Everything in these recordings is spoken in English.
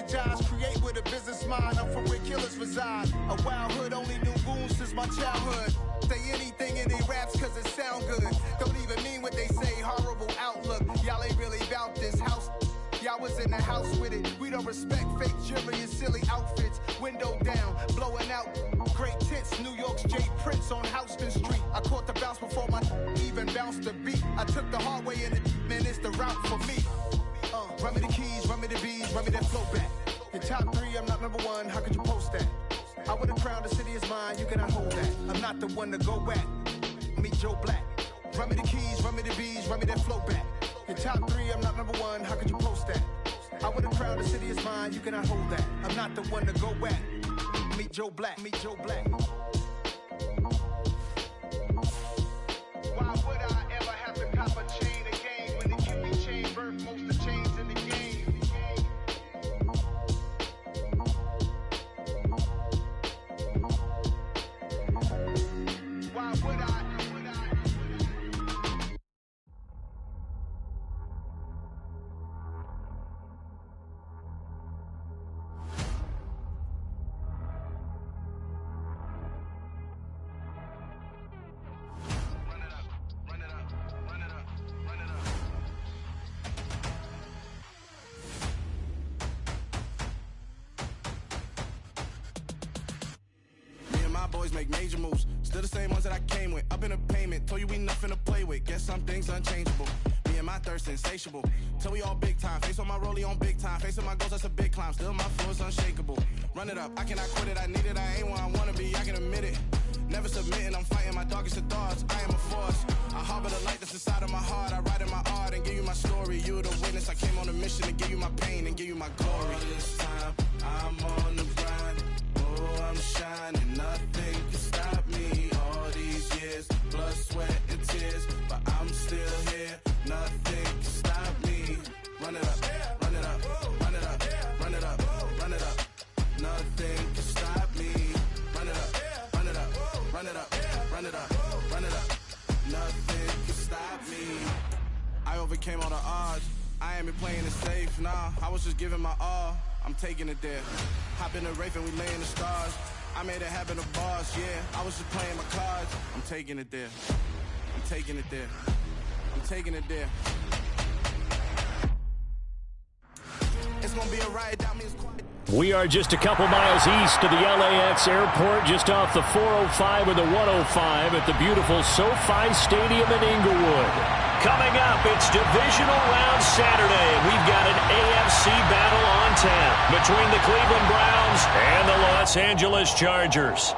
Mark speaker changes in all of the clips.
Speaker 1: strategize, create with a business mind. I'm from where killers reside. A wild hood, only knew goons since my childhood. Say anything in they raps cause it sound good. Don't even mean what they say, horrible outlook. Y'all ain't really about this house. Y'all was in the house with it. We don't respect fake jewelry and silly outfits. Window down, blowing out great tits. New York's Jay Prince on Houston Street. I caught the bounce before my even bounced the beat. I took the hard way in it, man, it's the route for me. Run me the keys, run me the bees, run me that flow back. Your top three, I'm not number one, how could you post that? I would've crowned the city is mine, you cannot hold that. I'm not the one to go back. Meet Joe Black. Run me the keys, run me the bees, run me that flow back. Your top three, I'm not number one, how could you post that? I would've crowned the city is mine, you cannot hold that. I'm not the one to go back. Meet Joe Black, meet Joe Black. Why would I ever have to cop a chain again when the Cupid chain birth most of chains in the game? Why would I?
Speaker 2: Boys make major moves, still the same ones that I came with. Up in a payment, told you we nothing to play with. Guess some things unchangeable. Me and my thirst insatiable. Till we all big time. Face on my rollie on big time. Facing my goals, that's a big climb. Still my flow is unshakable. Run it up, I cannot quit it. I need it, I ain't where I wanna be. I can admit it. Never submitting, I'm fighting my darkest of thoughts. I am a force. I harbor the light that's inside of my heart. I write in my art and give you my story. You the witness. I came on a mission to give you my pain and give you my glory. All this time, I'm on the grind. Oh, I'm shining, nothing can stop me. All these years, blood, sweat, and tears, but I'm still here. Nothing can stop me. Run it up, run it up, run it up, run it up, run it up. Nothing can stop me. Run it up, run it up, run it up, run it up, run it up. Nothing can stop me. I overcame all the odds. I ain't been playing it safe, nah. I was just giving my all. I'm taking it there. Hop in the Wraith and we lay in the stars. I made it happen to boss, yeah. I was just playing my cards. I'm taking it there. I'm taking it there. I'm taking it there. It's gonna be a riot down me.
Speaker 3: We are just a couple miles east of the LAX airport, just off the 405 or the 105 at the beautiful SoFi Stadium in Inglewood. Coming up, it's Divisional Round Saturday. We've got an AFC battle on tap between the Cleveland Browns and the Los Angeles Chargers.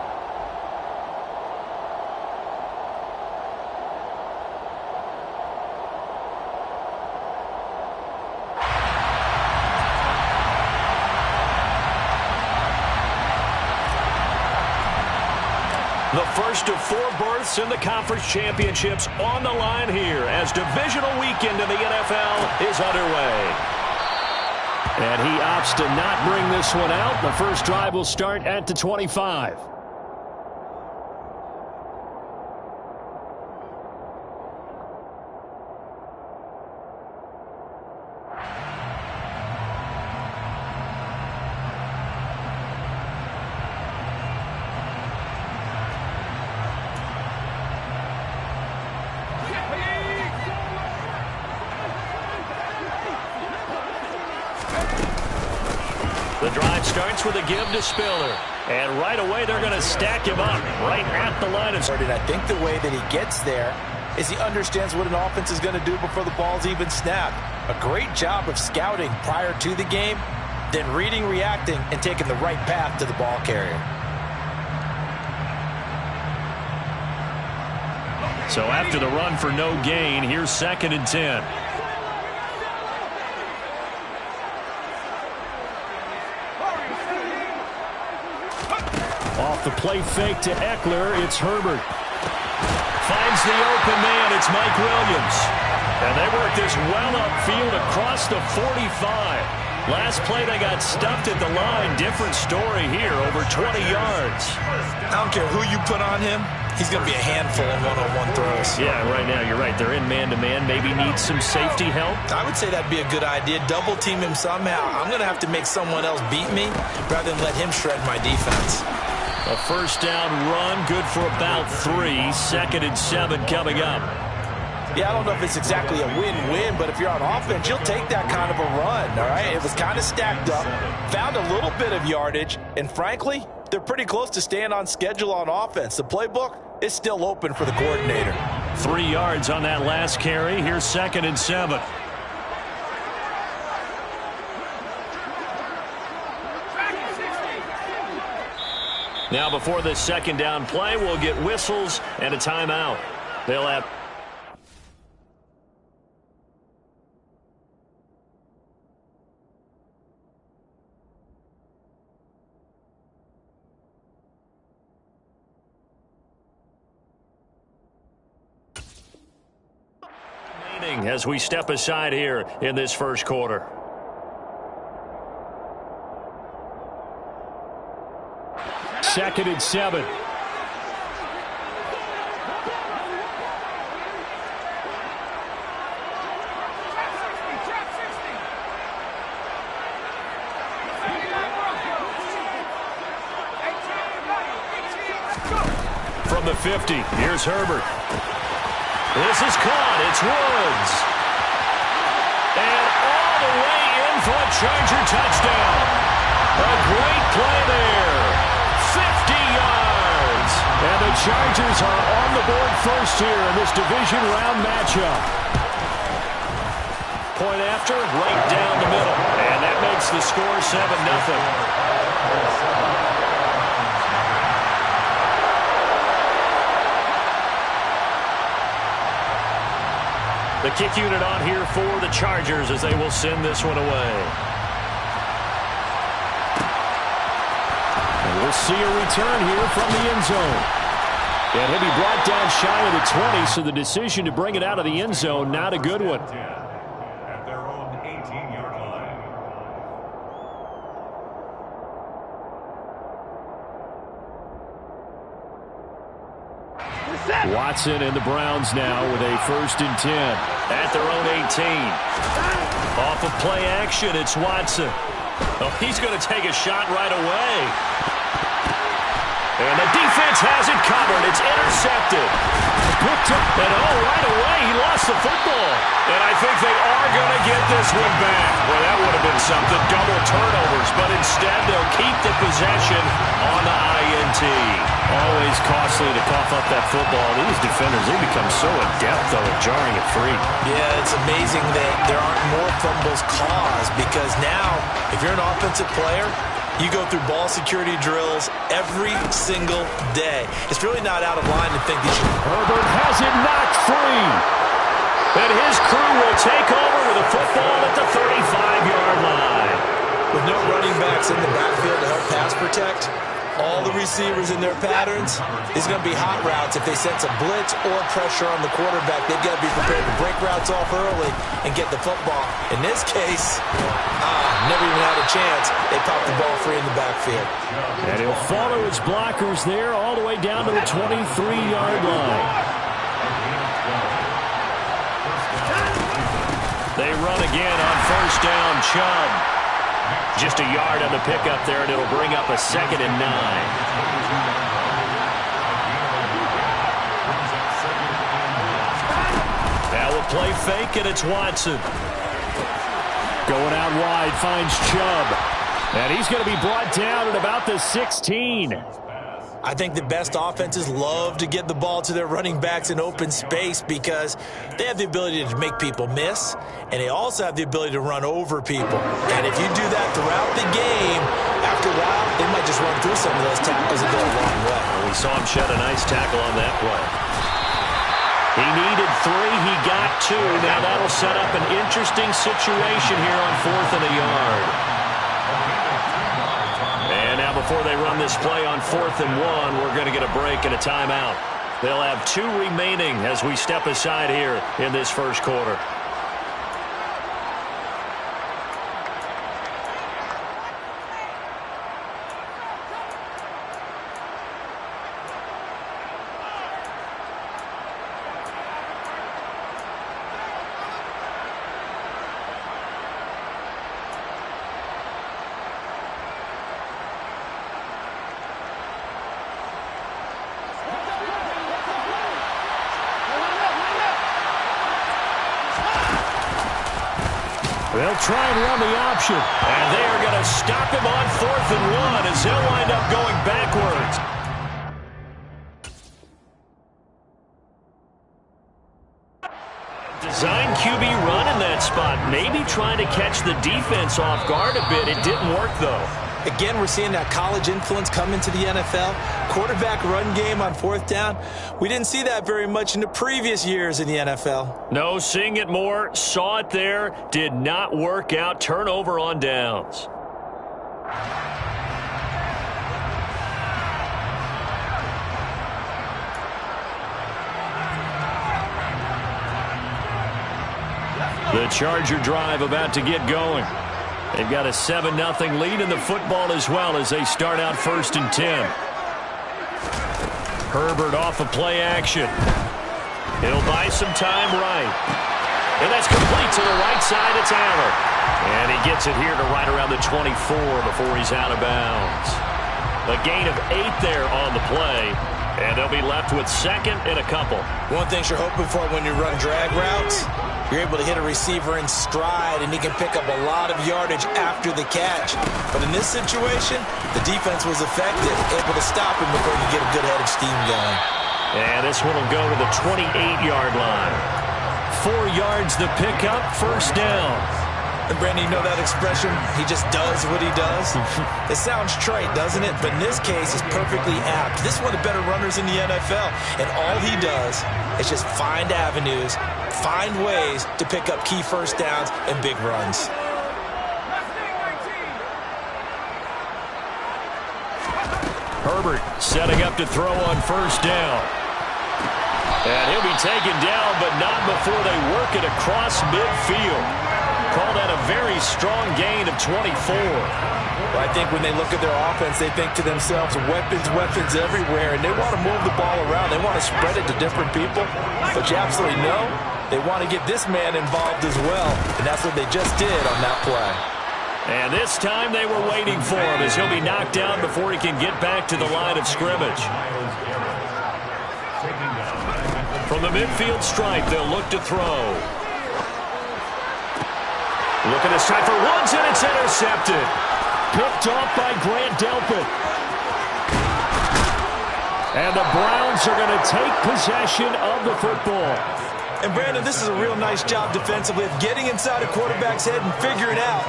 Speaker 3: The first of four berths in the conference championships on the line here as divisional weekend in the NFL is underway. And he opts to not bring this one out. The first drive will start at the 25. The drive starts with a give to Spiller. And right away, they're going to stack him up right at the line of...
Speaker 4: And I think the way that he gets there is he understands what an offense is going to do before the ball's even snapped. A great job of scouting prior to the game, then reading, reacting, and taking the right path to the ball carrier.
Speaker 3: So after the run for no gain, here's 2nd and 10. Off the play fake to Eckler, it's Herbert. Finds the open man, it's Mike Williams. And they work this well upfield across the 45. Last play, they got stuffed at the line. Different story here, over 20 yards.
Speaker 4: I don't care who you put on him. He's going to be a handful in one-on-one throws.
Speaker 3: Yeah, right now you're right. They're in man-to-man. Maybe need some safety help.
Speaker 4: I would say that'd be a good idea. Double team him somehow. I'm going to have to make someone else beat me rather than let him shred my defense.
Speaker 3: A first down run, good for about 3. 2nd and 7 coming up.
Speaker 4: Yeah, I don't know if it's exactly a win-win, but if you're on offense, you'll take that kind of a run, all right? It was kind of stacked up, found a little bit of yardage, and frankly, they're pretty close to staying on schedule on offense. The playbook is still open for the coordinator.
Speaker 3: 3 yards on that last carry. Here's 2nd and 7. Now before this second down play, we'll get whistles and a timeout. They'll have... as we step aside here in this first quarter. Second and 7. From the 50, here's Herbert. This is caught. It's Woods. And all the way in for a Charger touchdown. A great play there. 50 yards. And the Chargers are on the board first here in this division round matchup. Point after, right down the middle. And that makes the score 7-0. The kick unit on here for the Chargers as they will send this one away. And we'll see a return here from the end zone. And he'll be brought down shy of the 20, so the decision to bring it out of the end zone, not a good one.
Speaker 5: At their own 18-yard line.
Speaker 3: Watson and the Browns now with a 1st and 10 at their own 18. Off of play action, it's Watson. Oh, he's going to take a shot right away. And the defense has it covered. It's intercepted. Picked up, and right away he lost the football. And I think they are going to get this one back. Well, that would have been something. Double turnovers, but instead they'll keep the possession on the INT. Always costly to cough up that football. These defenders, they become so adept, though, at jarring it free.
Speaker 4: Yeah, it's amazing that there aren't more fumbles caused because now, if you're an offensive player, you go through ball security drills every single day. It's really not out of line to think that
Speaker 3: Herbert has it knocked free. And his crew will take over with a football at the 35-yard line.
Speaker 4: With no running backs in the backfield to help pass protect, all the receivers in their patterns, it's going to be hot routes. If they sense a blitz or pressure on the quarterback, they've got to be prepared to break routes off early and get the football. In this case, never even had a chance. They popped the ball free in the backfield.
Speaker 3: And he'll follow his blockers there all the way down to the 23-yard line. They run again on 1st down, Chubb. Just a yard on the pickup there, and it'll bring up a 2nd and 9. Now we'll play fake, and it's Watson. Going out wide, finds Chubb. And he's going to be brought down at about the 16.
Speaker 4: I think the best offenses love to get the ball to their running backs in open space because they have the ability to make people miss, and they also have the ability to run over people. And if you do that throughout the game, after a while, they might just run through some of those tackles and go a long way.
Speaker 3: Well, we saw him shed a nice tackle on that play. He needed 3, he got 2. Now that'll set up an interesting situation here on 4th and a yard. And now before they run this play on 4th and 1, we're going to get a break and a timeout. They'll have 2 remaining as we step aside here in this first quarter. They'll try and run the option. And they are going to stop him on 4th and 1 as he'll wind up going backwards. Design QB run in that spot. Maybe trying to catch the defense off guard a bit. It didn't work, though.
Speaker 4: Again, we're seeing that college influence come into the NFL. Quarterback run game on 4th down. We didn't see that very much in the previous years in the NFL.
Speaker 3: No, seeing it more. Saw it there. Did not work out. Turnover on downs. The Charger drive about to get going. They've got a 7-0 lead in the football as well as they start out 1st and 10. Herbert off of play action. He'll buy some time right. And that's complete to the right side. It's Allen. And he gets it here to right around the 24 before he's out of bounds. A gain of 8 there on the play. And they'll be left with 2nd and a couple.
Speaker 4: One thing you're hoping for when you run drag routes, you're able to hit a receiver in stride, and he can pick up a lot of yardage after the catch. But in this situation, the defense was effective, able to stop him before he get a good head of steam going.
Speaker 3: And this one will go to the 28-yard line. 4 yards the pickup, 1st down.
Speaker 4: And Brandon, you know that expression, he just does what he does? It sounds trite, doesn't it? But in this case, it's perfectly apt. This is one of the better runners in the NFL, and all he does is just find avenues, find ways to pick up key 1st downs and big runs.
Speaker 3: Herbert setting up to throw on 1st down. And he'll be taken down, but not before they work it across midfield. Call that a very strong gain of 24.
Speaker 4: Well, I think when they look at their offense, they think to themselves, weapons everywhere, and they want to move the ball around. They want to spread it to different people. But you absolutely know they want to get this man involved as well, and that's what they just did on that play.
Speaker 3: And this time they were waiting for him as he'll be knocked down before he can get back to the line of scrimmage. From the midfield stripe, they'll look to throw. Look at this time for Woods, and it's intercepted. Picked off by Grant Delpit. And the Browns are going to take possession of the football.
Speaker 4: And Brandon, this is a real nice job defensively of getting inside a quarterback's head and figuring out,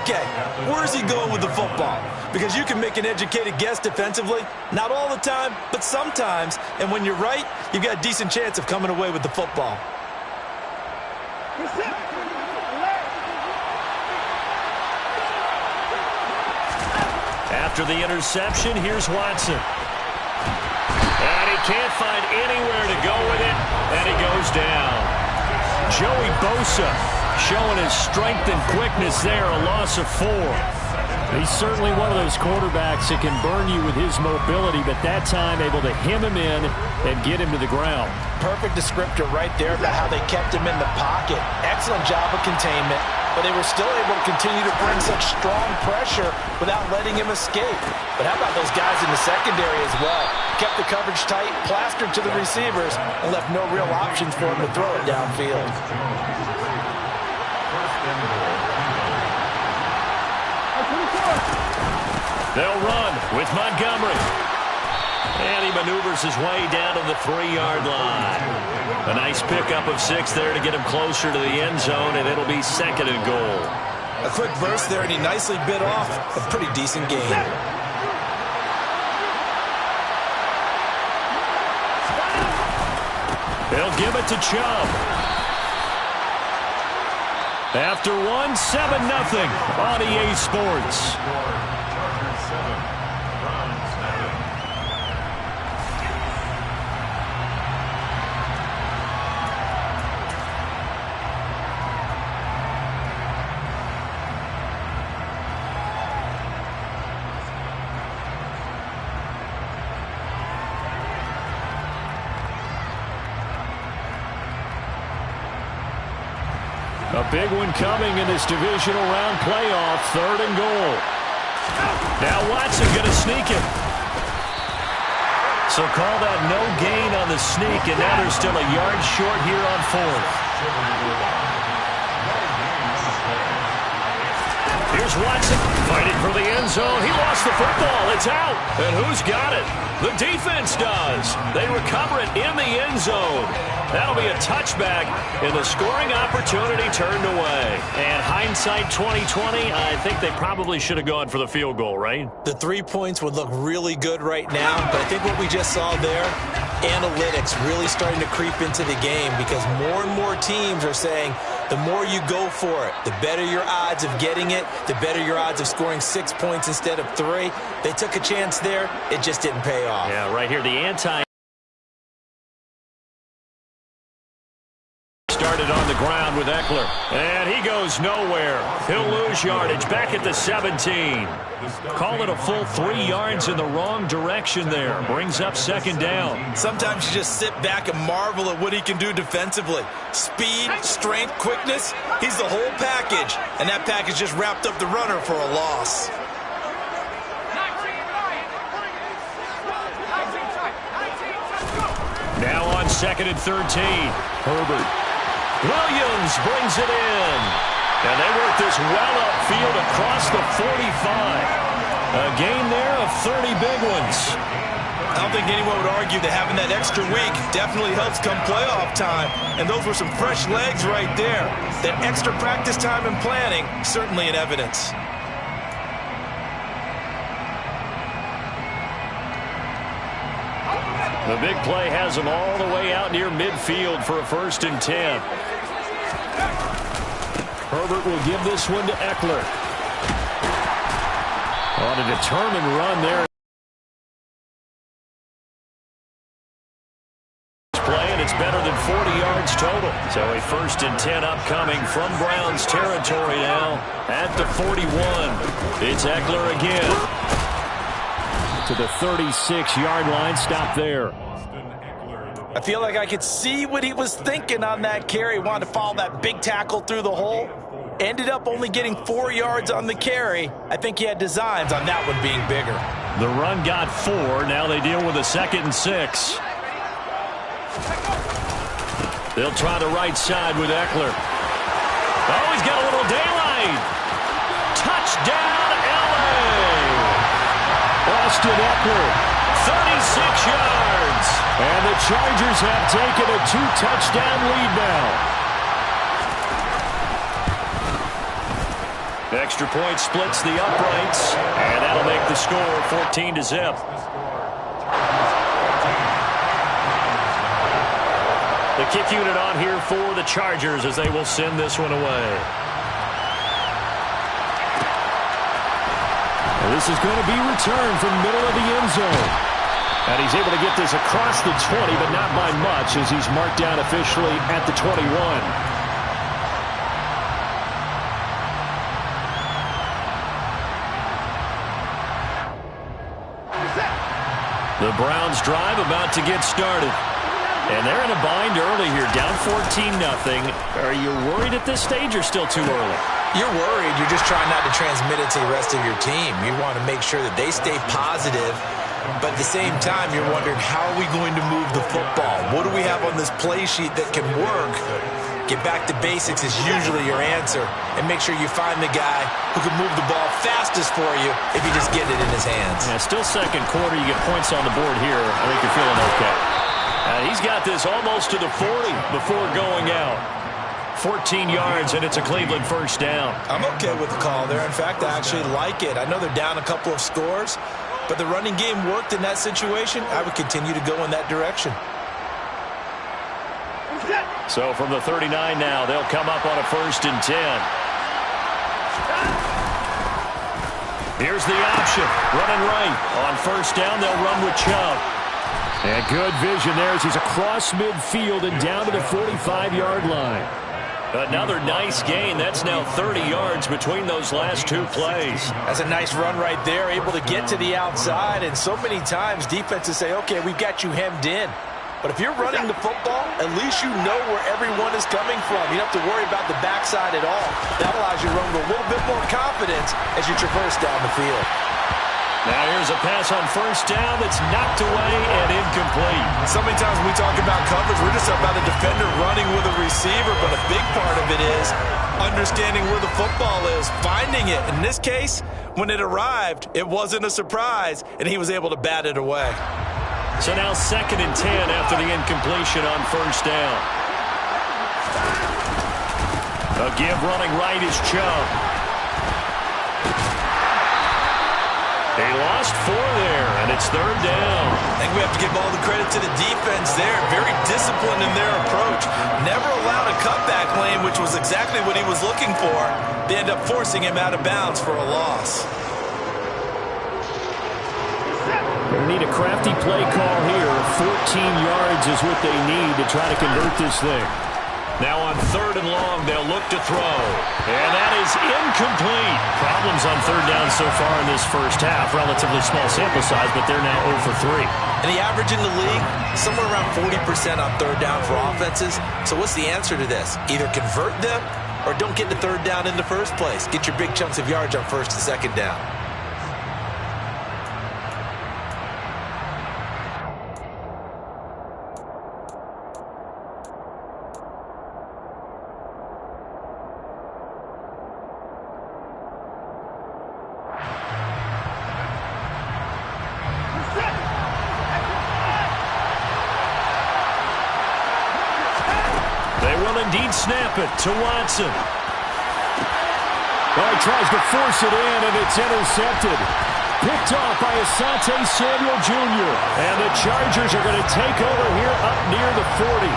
Speaker 4: okay, where's he going with the football? Because you can make an educated guess defensively, not all the time, but sometimes. And when you're right, you've got a decent chance of coming away with the football.
Speaker 3: After the interception, here's Watson. And he can't find anywhere to go with it, and he goes down. Joey Bosa showing his strength and quickness there, a loss of 4. He's certainly one of those quarterbacks that can burn you with his mobility, but that time able to hem him in and get him to the ground.
Speaker 4: Perfect descriptor right there about how they kept him in the pocket. Excellent job of containment, but they were still able to continue to bring such strong pressure without letting him escape. But how about those guys in the secondary as well? Kept the coverage tight, plastered to the receivers, and left no real options for him to throw it downfield.
Speaker 3: They'll run with Montgomery. And he maneuvers his way down to the 3-yard line. A nice pickup of 6 there to get him closer to the end zone, and it'll be 2nd and goal.
Speaker 4: A quick burst there, and he nicely bit off a pretty decent gain.
Speaker 3: They'll give it to Chubb. After 1, 7-0 on EA Sports. A big one coming in this divisional round playoff, 3rd and goal. Now Watson going to sneak it. So call that no gain on the sneak, and now they're still a yard short here on 4th. Here's Watson fighting for the end zone. He lost the football. It's out. And who's got it? The defense does. They recover it in the end zone. That'll be a touchback, and the scoring opportunity turned away. And hindsight 2020, I think they probably should have gone for the field goal, right?
Speaker 4: The 3 points would look really good right now, but I think what we just saw there, analytics really starting to creep into the game because more and more teams are saying the more you go for it, the better your odds of getting it, the better your odds of scoring 6 points instead of 3. They took a chance there. It just didn't pay off.
Speaker 3: Yeah, right here, the started on the ground with Eckler. And he goes nowhere. He'll lose yardage back at the 17. Call it a full 3 yards in the wrong direction there. Brings up second down.
Speaker 4: Sometimes you just sit back and marvel at what he can do defensively. Speed, strength, quickness. He's the whole package. And that package just wrapped up the runner for a loss.
Speaker 3: Now on 2nd and 13. Herbert. Williams brings it in. And they work this well upfield across the 45. A gain there of 30 big ones.
Speaker 4: I don't think anyone would argue that having that extra week definitely helps come playoff time. And those were some fresh legs right there. That extra practice time and planning, certainly in evidence.
Speaker 3: The big play has them all the way out near midfield for a 1st and 10. Herbert will give this one to Eckler. On a determined run there. Play, and it's better than 40 yards total. So a 1st and 10 upcoming from Browns territory now at the 41. It's Eckler again. To the 36-yard line. Stop there.
Speaker 4: I feel like I could see what he was thinking on that carry. Wanted to follow that big tackle through the hole. Ended up only getting 4 yards on the carry. I think he had designs on that one being bigger.
Speaker 3: The run got 4. Now they deal with a 2nd and 6. They'll try the right side with Eckler. Oh, he's got a little daylight. Touchdown, L.A. Austin Eckler, 36 yards. And the Chargers have taken a 2-touchdown lead now. Extra point splits the uprights, and that'll make the score 14-0. The kick unit on here for the Chargers as they will send this one away. And this is going to be returned from middle of the end zone. And he's able to get this across the 20, but not by much as he's marked down officially at the 21. The Browns drive about to get started. And they're in a bind early here, down 14-0. Are you worried at this stage or still too early?
Speaker 4: You're worried. You're just trying not to transmit it to the rest of your team. You want to make sure that they stay positive. But at the same time, you're wondering, how are we going to move the football? What do we have on this play sheet that can work? Get back to basics is usually your answer. And make sure you find the guy who can move the ball fastest for you if you just get it in his hands.
Speaker 3: Yeah, still second quarter. You get points on the board here. I think you're feeling okay. He's got this almost to the 40 before going out. 14 yards, and it's a Cleveland 1st down.
Speaker 4: I'm okay with the call there. In fact, I actually like it. I know they're down a couple of scores, but the running game worked in that situation. I would continue to go in that direction.
Speaker 3: So from the 39 now, they'll come up on a 1st and 10. Here's the option. Running right. On 1st down, they'll run with Chubb. And good vision there as he's across midfield and down to the 45-yard line. Another nice gain. That's now 30 yards between those last 2 plays.
Speaker 4: That's a nice run right there, able to get to the outside. And so many times defenses say, okay, we've got you hemmed in. But if you're running the football, at least you know where everyone is coming from. You don't have to worry about the backside at all. That allows you to run with a little bit more confidence as you traverse down the field.
Speaker 3: Now here's a pass on 1st down that's knocked away and incomplete.
Speaker 4: So many times when we talk about coverage, we're just about a defender running with a receiver, but a big part of it is understanding where the football is, finding it. In this case, when it arrived, it wasn't a surprise, and he was able to bat it away.
Speaker 3: So now 2nd and 10 after the incompletion on first down. A give running right is Chubb. He lost 4 there, and it's 3rd down.
Speaker 4: I think we have to give all the credit to the defense there. Very disciplined in their approach. Never allowed a cutback lane, which was exactly what he was looking for. They end up forcing him out of bounds for a loss.
Speaker 3: They need a crafty play call here. 14 yards is what they need to try to convert this thing. Now on 3rd and long, they'll look to throw. And that is incomplete. Problems on 3rd down so far in this first half. Relatively small sample size, but they're now 0 for 3.
Speaker 4: And the average in the league, somewhere around 40% on 3rd down for offenses. So what's the answer to this? Either convert them or don't get to 3rd down in the first place. Get your big chunks of yards on 1st and 2nd down.
Speaker 3: Snap it to Watson. Oh, he tries to force it in, and it's intercepted. Picked off by Asante Samuel Jr. And the Chargers are going to take over here up near the 40.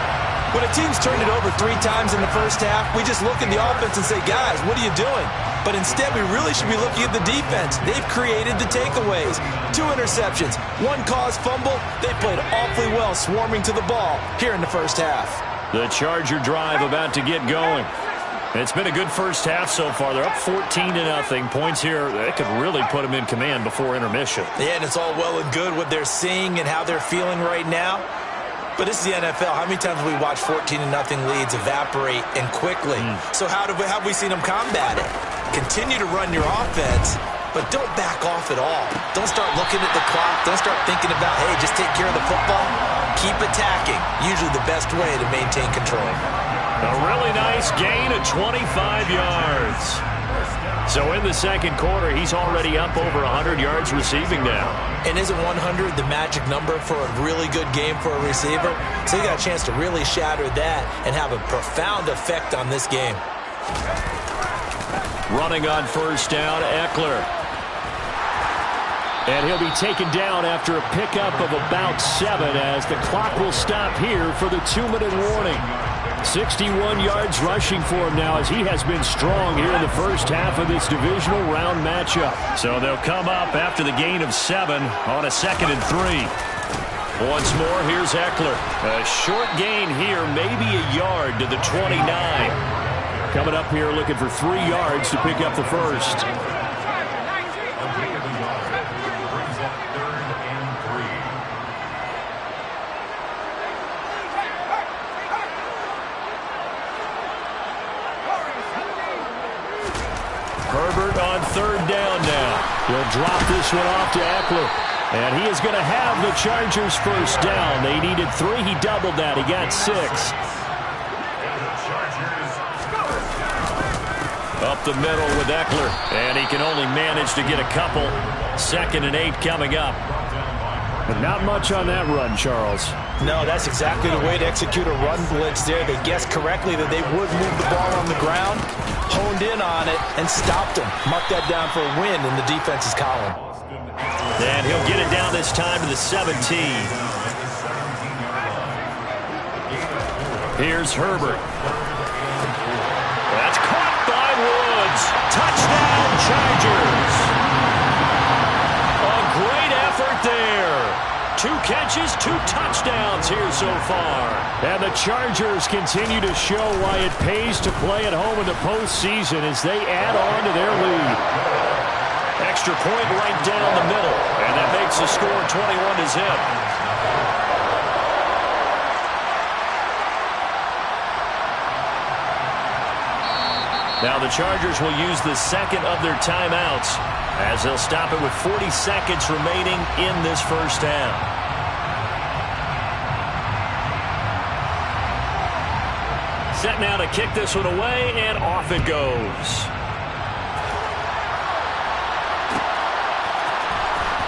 Speaker 4: When a team's turned it over 3 times in the first half, we just look at the offense and say, guys, what are you doing? But instead, we really should be looking at the defense. They've created the takeaways. 2 interceptions, 1 caused fumble. They played awfully well swarming to the ball here in the first half.
Speaker 3: The Charger drive about to get going. It's been a good first half so far. They're up 14-0. Points here, that could really put them in command before intermission.
Speaker 4: Yeah, and it's all well and good what they're seeing and how they're feeling right now. But this is the NFL. How many times have we watched 14-0 leads evaporate and quickly? So how have we seen them combat it? Continue to run your offense, but don't back off at all. Don't start looking at the clock. Don't start thinking about, hey, just take care of the football. Keep attacking. Usually the best way to maintain control.
Speaker 3: A really nice gain of 25 yards. So in the second quarter, he's already up over 100 yards receiving now.
Speaker 4: And isn't 100 the magic number for a really good game for a receiver? So he got a chance to really shatter that and have a profound effect on this game.
Speaker 3: Running on first down, Eckler. And he'll be taken down after a pickup of about 7 as the clock will stop here for the 2-minute warning. 61 yards rushing for him now as he has been strong here in the first half of this divisional round matchup. So they'll come up after the gain of 7 on a 2nd and 3. Once more, here's Eckler. A short gain here, maybe a yard to the 29. Coming up here looking for 3 yards to pick up the first. Herbert on 3rd down now. He'll drop this one off to Eckler. And he is going to have the Chargers first down. They needed 3. He doubled that. He got 6. Up the middle with Eckler. And he can only manage to get a couple. 2nd and 8 coming up. But not much on that run, Charles.
Speaker 4: No, that's exactly the way to execute a run blitz there. They guessed correctly that they would move the ball on the ground, honed in on it, and stopped them. Mark that down for a win in the defense's column.
Speaker 3: And he'll get it down this time to the 17. Here's Herbert. That's caught by Woods. Touchdown, Chargers. A great effort there. 2 catches, 2 touchdowns here so far. And the Chargers continue to show why it pays to play at home in the postseason as they add on to their lead. Extra point right down the middle. And that makes the score 21-0. Now the Chargers will use the 2nd of their timeouts as they'll stop it with 40 seconds remaining in this first half. Set now to kick this one away, and off it goes.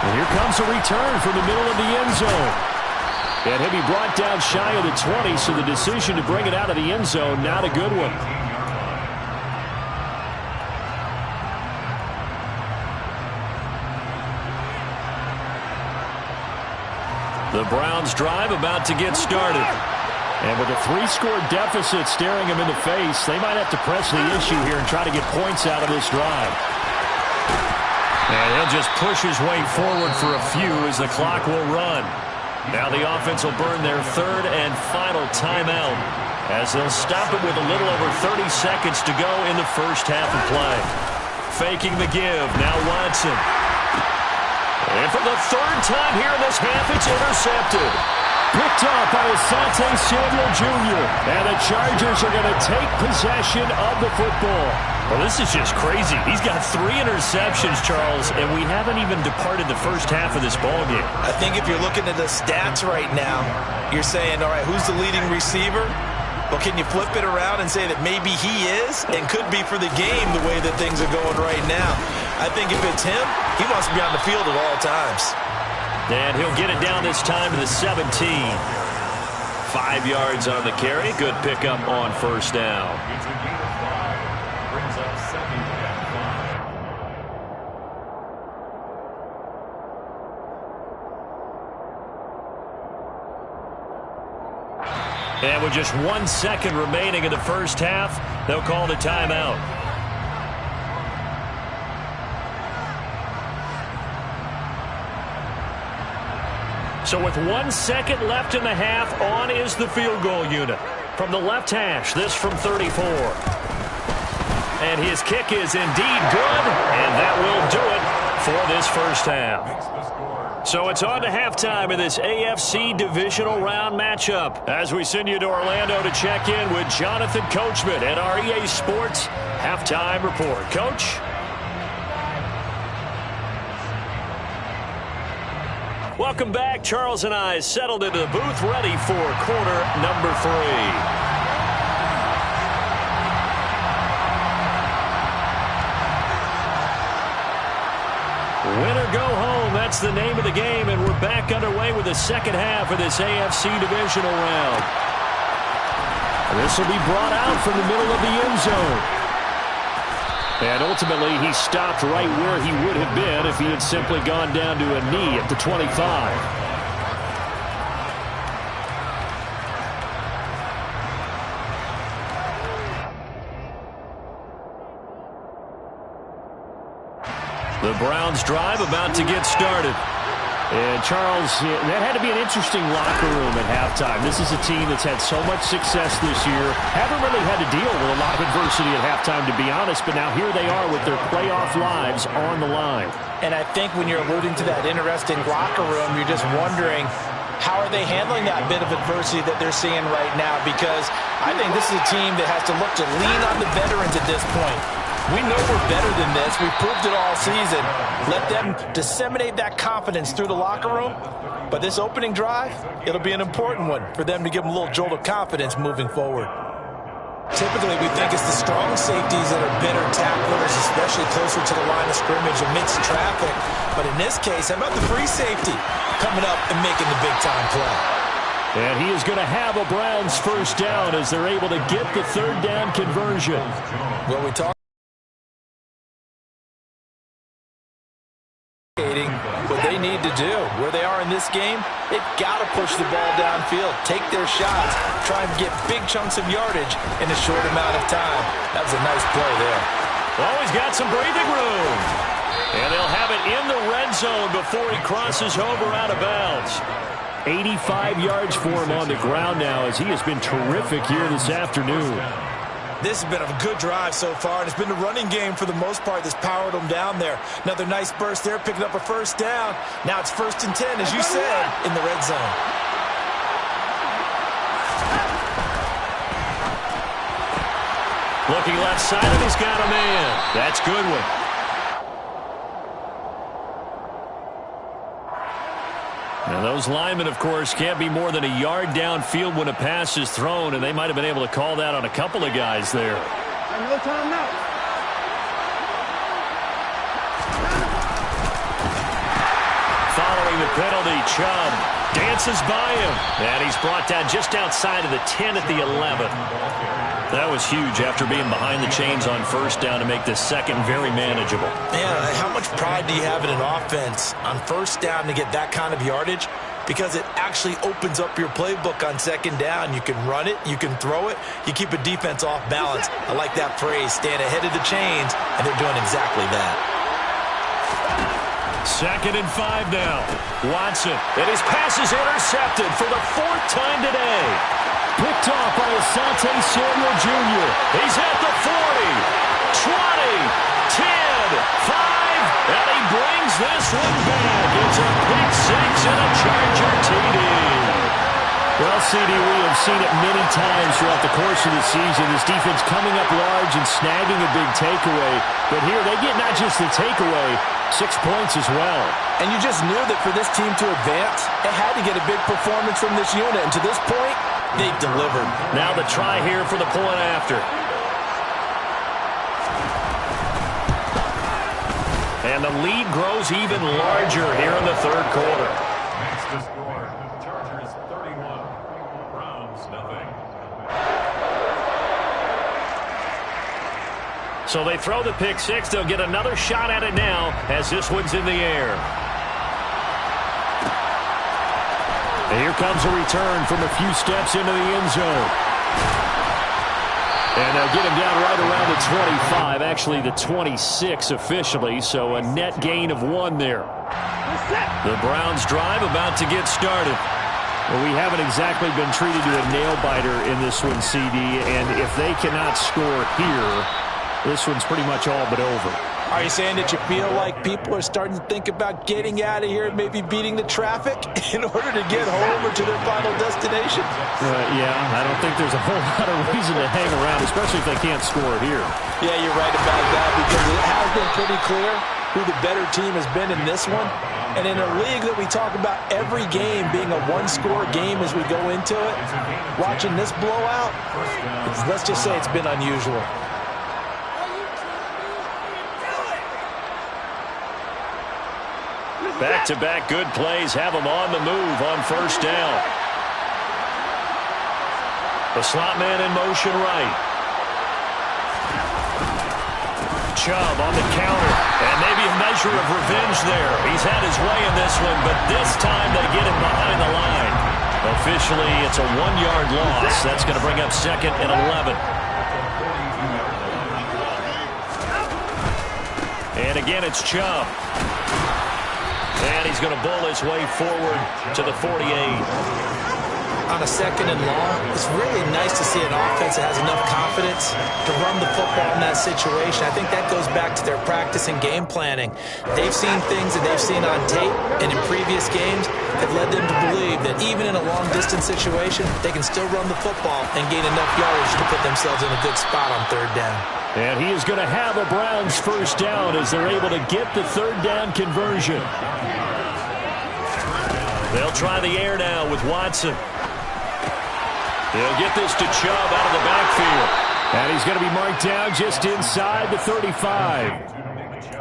Speaker 3: And here comes a return from the middle of the end zone. And he'll be brought down shy of the 20, so the decision to bring it out of the end zone, not a good one. The Browns drive about to get started. And with a 3-score deficit staring him in the face, they might have to press the issue here and try to get points out of this drive. And he'll just push his way forward for a few as the clock will run. Now the offense will burn their third and final timeout as they'll stop it with a little over 30 seconds to go in the first half of play. Faking the give, now Watson. And for the third time here in this half, it's intercepted. Picked up by Asante Samuel Jr. And the Chargers are going to take possession of the football. Well, this is just crazy. He's got 3 interceptions, Charles, and we haven't even departed the first half of this ballgame.
Speaker 4: I think if you're looking at the stats right now, you're saying, all right, who's the leading receiver? Well, can you flip it around and say that maybe he is and could be for the game the way that things are going right now? I think if it's him, he wants to be on the field at all times.
Speaker 3: And he'll get it down this time to the 17. 5 yards on the carry. Good pickup on first down.
Speaker 5: It's a gain of 5. Brings up 2nd and 5.
Speaker 3: And with just 1 second remaining in the first half, they'll call the timeout. So with 1 second left in the half, on is the field goal unit. From the left hash, this from 34. And his kick is indeed good, and that will do it for this first half. So it's on to halftime in this AFC divisional round matchup as we send you to Orlando to check in with Jonathan Coachman at our EA Sports Halftime Report. Coach? Welcome back. Charles and I settled into the booth ready for quarter number 3. Win or go home, that's the name of the game, and we're back underway with the second half of this AFC divisional round. This will be brought out from the middle of the end zone. And ultimately, he stopped right where he would have been if he had simply gone down to a knee at the 25. The Browns drive about to get started. And Charles, that had to be an interesting locker room at halftime. This is a team that's had so much success this year. Haven't really had to deal with a lot of adversity at halftime, to be honest. But now here they are with their playoff lives on the line.
Speaker 4: And I think when you're alluding to that interesting locker room, you're just wondering, how are they handling that bit of adversity that they're seeing right now? Because I think this is a team that has to look to lean on the veterans at this point. We know we're better than this. We've proved it all season. Let them disseminate that confidence through the locker room. But this opening drive, it'll be an important one for them to give them a little jolt of confidence moving forward. Typically, we think it's the strong safeties that are better tacklers, especially closer to the line of scrimmage amidst traffic. But in this case, how about the free safety coming up and making the big-time play?
Speaker 3: And he is going to have a Browns first down as they're able to get the third down conversion.
Speaker 4: Well, we talked what they need to do. Where they are in this game, they've got to push the ball downfield, take their shots, try and get big chunks of yardage in a short amount of time. That was a nice play there.
Speaker 3: Oh, he's got some breathing room. And they'll have it in the red zone before he crosses over out of bounds. 85 yards for him on the ground now as he has been terrific here this afternoon.
Speaker 4: This has been a good drive so far, and it's been the running game for the most part that's powered them down there. Another nice burst there, picking up a first down. Now it's 1st and 10, as you said, in the red zone.
Speaker 3: Looking left side, and he's got a man. That's Goodwin. And those linemen, of course, can't be more than a yard downfield when a pass is thrown, and they might have been able to call that on a couple of guys there.
Speaker 6: No time now.
Speaker 3: Following the penalty, Chubb dances by him, and he's brought down just outside of the 10 at the 11. That was huge after being behind the chains on first down to make this second very manageable.
Speaker 4: Man, how much pride do you have in an offense on first down to get that kind of yardage? Because it actually opens up your playbook on second down. You can run it, you can throw it, you keep a defense off balance. I like that phrase, stand ahead of the chains, and they're doing exactly that.
Speaker 3: 2nd and 5 now. Watson, and his pass is intercepted for the 4th time today. Picked off by Asante Samuel Jr. He's at the 40, 20, 10, 5, and he brings this one back. It's a pick six and a Charger TD. Well, CD, we have seen it many times throughout the course of the season. This defense coming up large and snagging a big takeaway. But here, they get not just the takeaway, 6 points as well.
Speaker 4: And you just knew that for this team to advance, it had to get a big performance from this unit. And to this point, they delivered.
Speaker 3: Now the try here for the point after. And the lead grows even larger here in the third quarter.
Speaker 5: Next to score, Chargers 31, Browns nothing.
Speaker 3: So they throw the pick six. They'll get another shot at it now as this one's in the air. And here comes a return from a few steps into the end zone. And they'll get him down right around the 25, actually the 26 officially, so a net gain of 1 there. The Browns drive about to get started. Well, we haven't exactly been treated to a nail-biter in this one, CD, and if they cannot score here, this one's pretty much all but over.
Speaker 4: Are you saying that you feel like people are starting to think about getting out of here and maybe beating the traffic in order to get home or to their final destination?
Speaker 3: Yeah, I don't think there's a whole lot of reason to hang around, especially if they can't score here.
Speaker 4: Yeah, you're right about that because it has been pretty clear who the better team has been in this one. And in a league that we talk about every game being a one-score game as we go into it, watching this blowout, let's just say it's been unusual.
Speaker 3: Back-to-back good plays have them on the move on first down. The slot man in motion right. Chubb on the counter, and maybe a measure of revenge there. He's had his way in this one, but this time they get him behind the line. Officially, it's a 1-yard loss. That's going to bring up 2nd and 11. And again, it's Chubb. And he's going to bull his way forward to the 48.
Speaker 4: On a 2nd and long, it's really nice to see an offense that has enough confidence to run the football in that situation. I think that goes back to their practice and game planning. They've seen things that they've seen on tape and in previous games that led them to believe that even in a long-distance situation, they can still run the football and gain enough yardage to put themselves in a good spot on 3rd down.
Speaker 3: And he is going to have a Browns first down as they're able to get the 3rd down conversion. They'll try the air now with Watson. He'll get this to Chubb out of the backfield. And he's going to be marked down just inside the 35.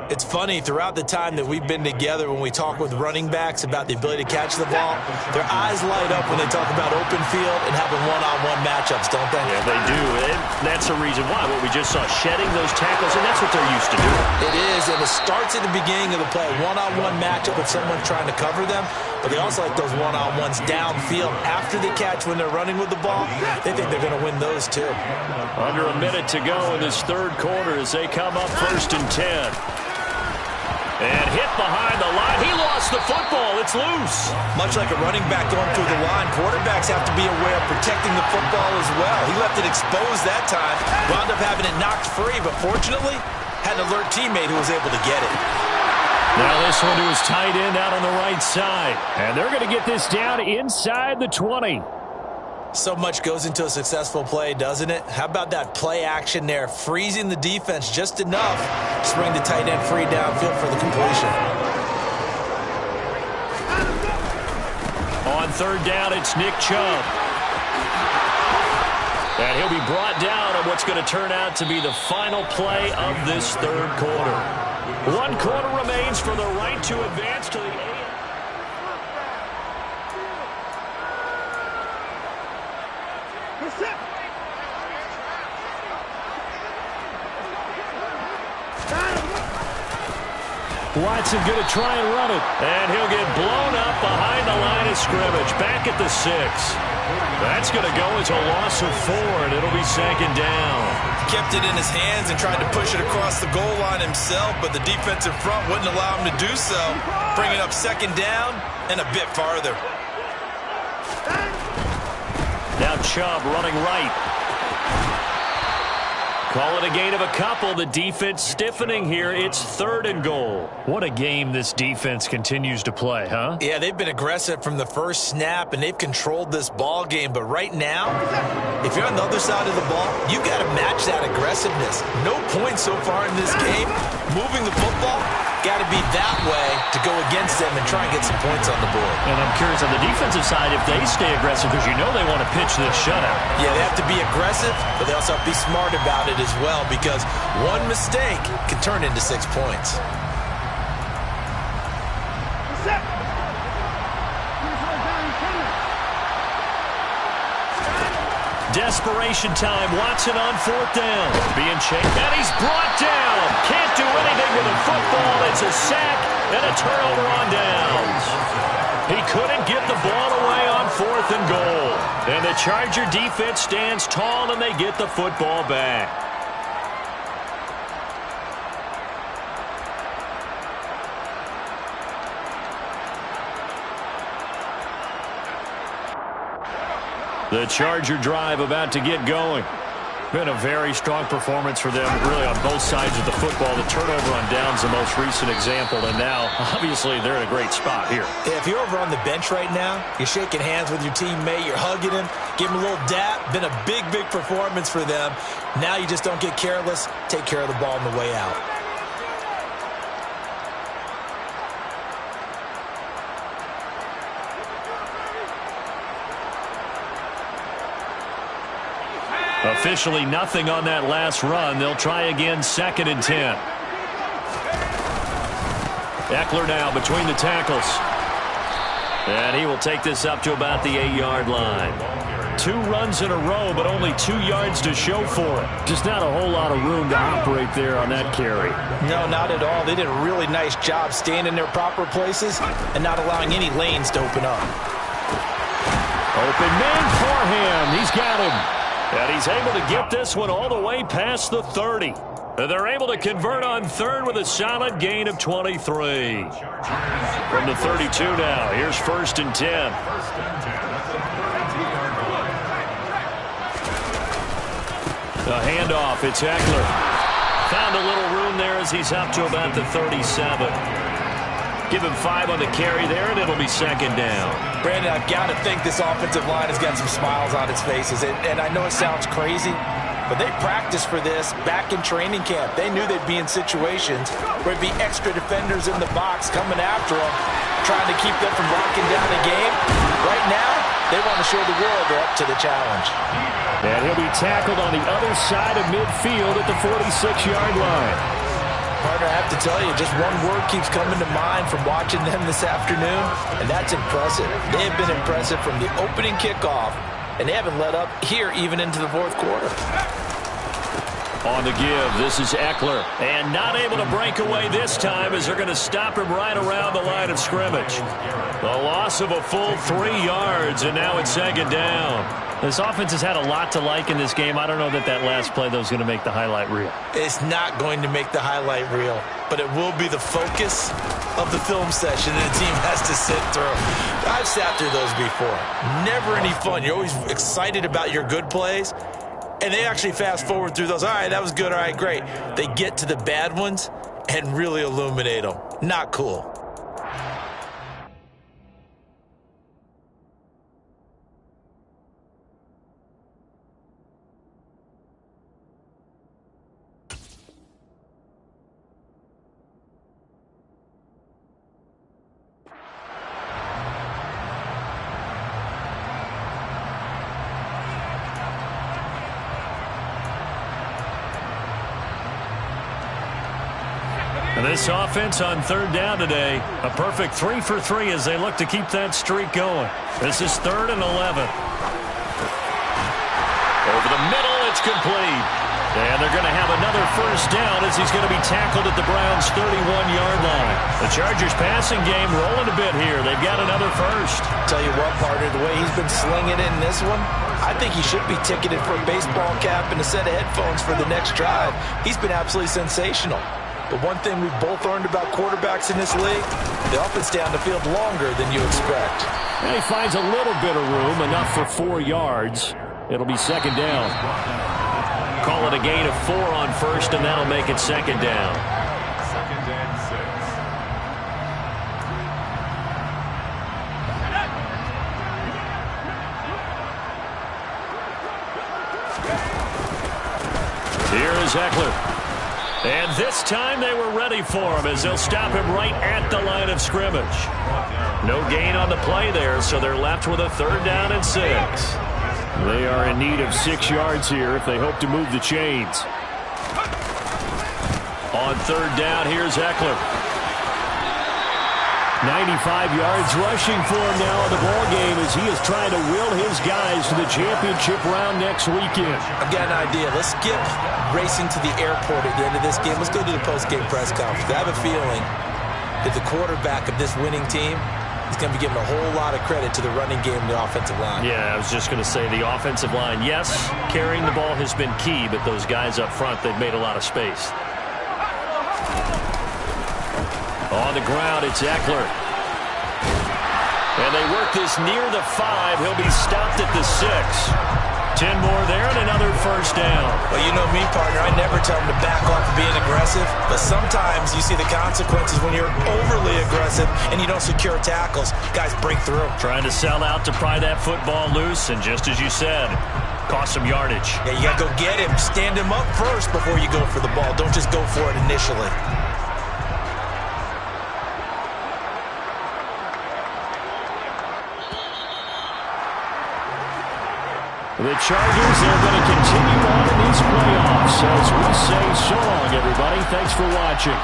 Speaker 4: It's funny, throughout the time that we've been together when we talk with running backs about the ability to catch the ball, their eyes light up when they talk about open field and having one-on-one matchups, don't they?
Speaker 3: Yeah, they do. And that's the reason why. What we just saw, shedding those tackles, and that's what they're used to doing.
Speaker 4: It is, and it starts at the beginning of the play. One-on-one matchup if someone's trying to cover them, but they also like those one-on-ones downfield after the catch when they're running with the ball. They think they're going to win those too.
Speaker 3: Under a minute to go in this 3rd quarter as they come up 1st and 10. And hit behind the line. He lost the football. It's loose.
Speaker 4: Much like a running back going through the line, quarterbacks have to be aware of protecting the football as well. He left it exposed that time. Wound up having it knocked free, but fortunately, had an alert teammate who was able to get it.
Speaker 3: Now this one to his tight end out on the right side. And they're going to get this down inside the 20.
Speaker 4: So much goes into a successful play, doesn't it? How about that play action there? Freezing the defense just enough to bring the tight end free downfield for the completion.
Speaker 3: third down, it's Nick Chubb. And he'll be brought down on what's going to turn out to be the final play of this third quarter. 1 quarter remains for the right to advance to the Watson going to try and run it. And he'll get blown up behind the line of scrimmage. Back at the 6. That's going to go as a loss of 4, and it'll be second down.
Speaker 4: Kept it in his hands and tried to push it across the goal line himself, but the defensive front wouldn't allow him to do so. Bringing up second down and a bit farther.
Speaker 3: Now Chubb running right. Call it a gain of a couple. The defense stiffening here. It's 3rd and goal. What a game this defense continues to play, huh?
Speaker 4: Yeah, they've been aggressive from the first snap, and they've controlled this ball game. But right now, if you're on the other side of the ball, you got to match that aggressiveness. No points so far in this game. Moving the football, got to be that way to go against them and try and get some points on the board.
Speaker 3: And I'm curious on the defensive side if they stay aggressive, because you know they want to pitch this shutout.
Speaker 4: Yeah, they have to be aggressive, but they also have to be smart about it as well, because one mistake can turn into 6 points.
Speaker 3: Desperation time. Watson on 4th down. Being chased. And he's brought down. Can't do anything with the football. It's a sack and a turnover on downs. He couldn't get the ball away on 4th and goal. And the Charger defense stands tall, and they get the football back. The Charger drive about to get going. Been a very strong performance for them, really, on both sides of the football. The turnover on downs, the most recent example, and now, obviously, they're in a great spot here.
Speaker 4: If you're over on the bench right now, you're shaking hands with your teammate, you're hugging him, give him a little dap. Been a big, big performance for them. Now you just don't get careless. Take care of the ball on the way out.
Speaker 3: Officially nothing on that last run. They'll try again, 2nd and 10. Eckler now between the tackles. And he will take this up to about the 8-yard line. 2 runs in a row, but only 2 yards to show for it. Just not a whole lot of room to operate there on that carry.
Speaker 4: No, not at all. They did a really nice job staying in their proper places and not allowing any lanes to open up.
Speaker 3: Open man for him. He's got him. And he's able to get this one all the way past the 30. And they're able to convert on 3rd with a solid gain of 23. From the 32 now, here's 1st and 10. A handoff, it's Eckler. Found a little room there as he's up to about the 37. Give him 5 on the carry there, and it'll be 2nd down.
Speaker 4: Brandon, I've got to think this offensive line has got some smiles on its faces. And I know it sounds crazy, but they practiced for this back in training camp. They knew they'd be in situations where it'd be extra defenders in the box coming after them, trying to keep them from locking down the game. Right now, they want to show the world they're up to the challenge.
Speaker 3: And he'll be tackled on the other side of midfield at the 46-yard line.
Speaker 4: Partner, I have to tell you, just one word keeps coming to mind from watching them this afternoon, and that's impressive. They have been impressive from the opening kickoff, and they haven't let up here even into the 4th quarter.
Speaker 3: On the give, this is Eckler, and not able to break away this time as they're going to stop him right around the line of scrimmage. The loss of a full 3 yards, and now it's 2nd down. This offense has had a lot to like in this game. I don't know that last play, though, is going to make the highlight reel.
Speaker 4: It's not going to make the highlight reel, but it will be the focus of the film session that the team has to sit through. I've sat through those before. Never any fun. You're always excited about your good plays, and they actually fast forward through those. All right, that was good. All right, great. They get to the bad ones and really illuminate them. Not cool.
Speaker 3: This offense on third down today, a perfect 3 for 3 as they look to keep that streak going. This is 3rd and 11. Over the middle, it's complete. And they're going to have another first down as he's going to be tackled at the Browns' 31-yard line. The Chargers passing game rolling a bit here. They've got another first.
Speaker 4: Tell you what, partner, the way he's been slinging it in this one, I think he should be ticketed for a baseball cap and a set of headphones for the next drive. He's been absolutely sensational. But one thing we've both learned about quarterbacks in this league, they often stay on the field longer than you expect.
Speaker 3: And he finds a little bit of room, enough for 4 yards. It'll be second down. Call it a gain of 4 on first, and that'll make it second down.
Speaker 5: 2nd and 6.
Speaker 3: Here is Eckler. And this time they were ready for him as they'll stop him right at the line of scrimmage. No gain on the play there, so they're left with a 3rd down and 6. They are in need of 6 yards here if they hope to move the chains. On 3rd down, here's Eckler. 95 yards rushing for him now in the ball game as he is trying to will his guys to the championship round next weekend.
Speaker 4: I've got an idea. Let's skip racing to the airport at the end of this game. Let's go to the post-game press conference. I have a feeling that the quarterback of this winning team is going to be giving a whole lot of credit to the running game and the offensive line.
Speaker 3: Yeah, I was just going to say the offensive line. Yes, carrying the ball has been key, but those guys up front, they've made a lot of space. On the ground, it's Eckler. And they work this near the 5. He'll be stopped at the 6. 10 more there and another first down.
Speaker 4: Well, you know me, partner. I never tell them to back off of being aggressive. But sometimes you see the consequences when you're overly aggressive and you don't secure tackles. Guys break through.
Speaker 3: Trying to sell out to pry that football loose. And just as you said, cost some yardage.
Speaker 4: Yeah, you got to go get him. Stand him up first before you go for the ball. Don't just go for it initially.
Speaker 3: The Chargers are going to continue on in these playoffs as we say so long, everybody. Thanks for watching.